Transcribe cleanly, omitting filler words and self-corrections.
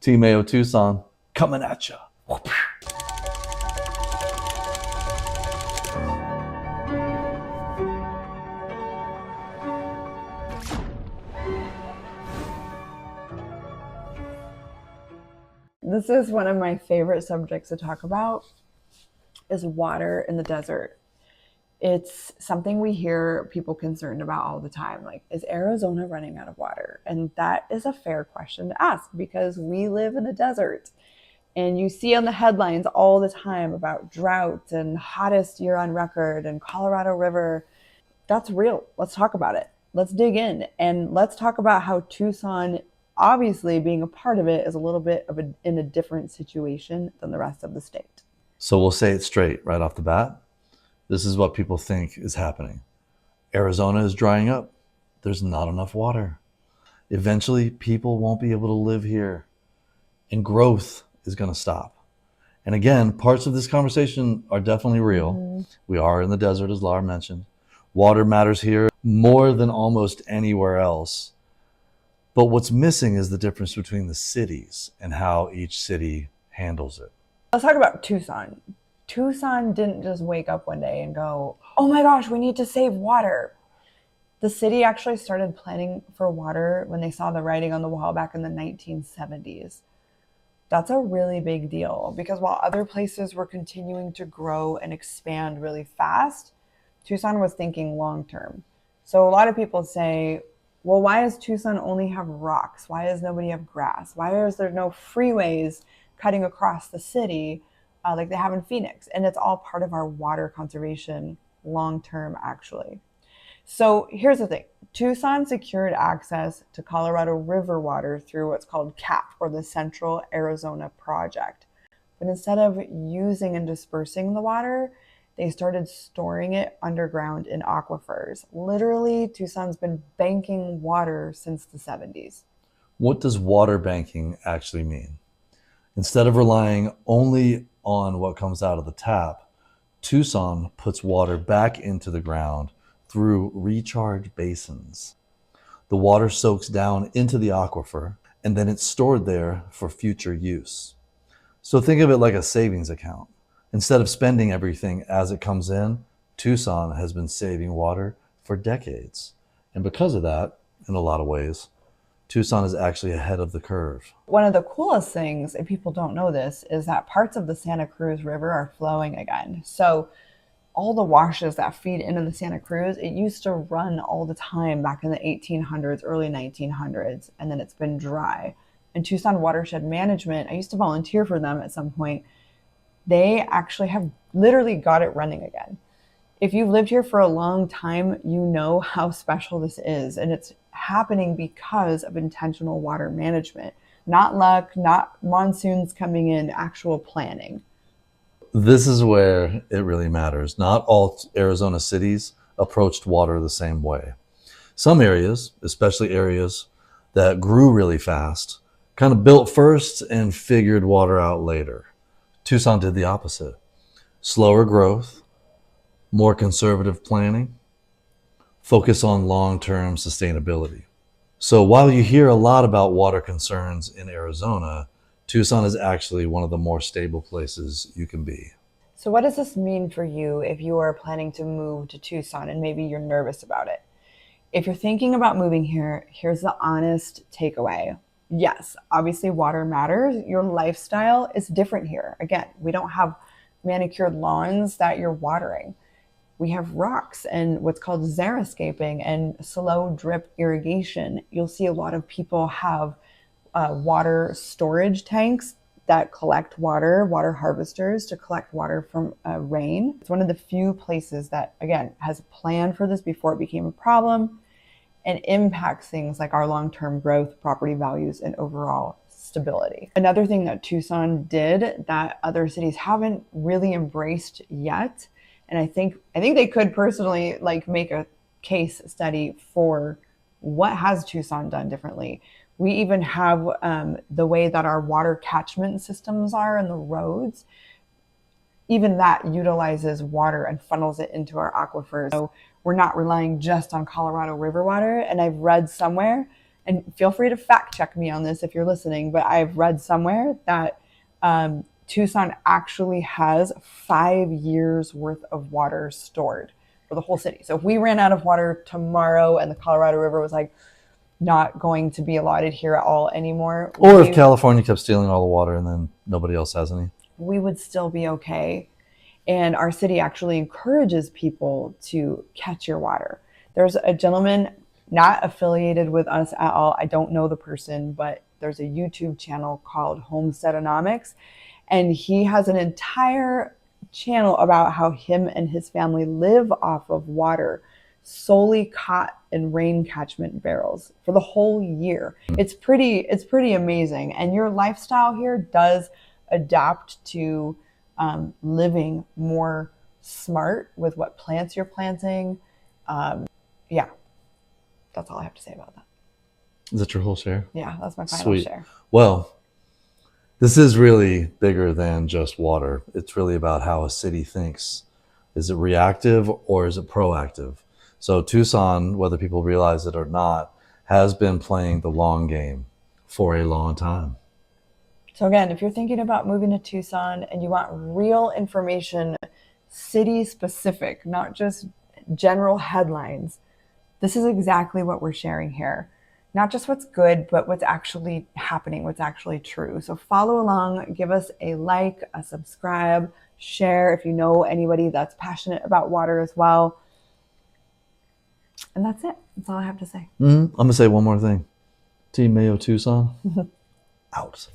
Team Mayo Tucson, coming at ya. This is one of my favorite subjects to talk about, is water in the desert. It's something we hear people concerned about all the time. Like, is Arizona running out of water? And that is a fair question to ask because we live in a desert. And you see on the headlines all the time about drought and hottest year on record and Colorado River. That's real. Let's talk about it. Let's dig in and let's talk about how Tucson, obviously being a part of it, is a little bit of in a different situation than the rest of the state. So we'll say it straight right off the bat. This is what people think is happening. Arizona is drying up. There's not enough water. Eventually, people won't be able to live here, and growth is going to stop. And again, parts of this conversation are definitely real. We are in the desert, as Laura mentioned. Water matters here more than almost anywhere else. But what's missing is the difference between the cities and how each city handles it. Let's talk about Tucson. Tucson didn't just wake up one day and go, oh my gosh, we need to save water. The city actually started planning for water when they saw the writing on the wall back in the 1970s. That's a really big deal because while other places were continuing to grow and expand really fast, Tucson was thinking long term. So a lot of people say, well, why does Tucson only have rocks? Why does nobody have grass? Why is there no freeways cutting across the city like they have in Phoenix? And it's all part of our water conservation long term, actually. So here's the thing. Tucson secured access to Colorado River water through what's called CAP, or the Central Arizona Project. But instead of using and dispersing the water, they started storing it underground in aquifers. Literally, Tucson's been banking water since the 70s. What does water banking actually mean? Instead of relying only on what comes out of the tap, Tucson puts water back into the ground through recharge basins. The water soaks down into the aquifer and then it's stored there for future use. So think of it like a savings account. Instead of spending everything as it comes in, Tucson has been saving water for decades. And because of that, in a lot of ways, Tucson is actually ahead of the curve. One of the coolest things, and people don't know this, is that parts of the Santa Cruz River are flowing again. So all the washes that feed into the Santa Cruz, it used to run all the time back in the 1800s, early 1900s, and then it's been dry. And Tucson Watershed Management, I used to volunteer for them at some point, they actually have literally got it running again. If you've lived here for a long time, you know how special this is. And it's happening because of intentional water management. Not luck, not monsoons coming in, actual planning. This is where it really matters. Not all Arizona cities approached water the same way. Some areas, especially areas that grew really fast, kind of built first and figured water out later. Tucson did the opposite. Slower growth, more conservative planning, focus on long-term sustainability. So while you hear a lot about water concerns in Arizona, Tucson is actually one of the more stable places you can be. So what does this mean for you if you are planning to move to Tucson and maybe you're nervous about it? If you're thinking about moving here, here's the honest takeaway. Yes, obviously water matters. Your lifestyle is different here. Again, we don't have manicured lawns that you're watering. We have rocks and what's called xeriscaping and slow drip irrigation. You'll see a lot of people have water storage tanks that collect water, water harvesters to collect water from rain. It's one of the few places that, again, has planned for this before it became a problem and impacts things like our long-term growth, property values, and overall stability. Another thing that Tucson did that other cities haven't really embraced yet, and I think they could personally like make a case study for what has Tucson done differently. We even have the way that our water catchment systems are in the roads. Even that utilizes water and funnels it into our aquifers. So we're not relying just on Colorado River water. And I've read somewhere, and feel free to fact check me on this if you're listening, but I've read somewhere that Tucson actually has 5 years worth of water stored for the whole city. So if we ran out of water tomorrow and the Colorado River was like not going to be allotted here at all anymore, or if California kept stealing all the water and then nobody else has any, we would still be okay. And our city actually encourages people to catch your water. There's a gentleman not affiliated with us at all. I don't know the person, but there's a YouTube channel called Homesteadonomics, and he has an entire channel about how him and his family live off of water solely caught in rain catchment barrels for the whole year. It's pretty amazing. And your lifestyle here does adapt to living more smart with what plants you're planting. Yeah, that's all I have to say about that. Is that your whole share? Yeah, that's my final Sweet. share. Well, this is really bigger than just water. It's really about how a city thinks. Is it reactive or is it proactive? So Tucson, whether people realize it or not, has been playing the long game for a long time. So again, if you're thinking about moving to Tucson and you want real information, city specific, not just general headlines, this is exactly what we're sharing here. Not just what's good, but what's actually happening, what's actually true. So follow along, give us a like, a subscribe, share if you know anybody that's passionate about water as well. And that's it. That's all I have to say. I'm going to say one more thing. Team Mayo Tucson, out.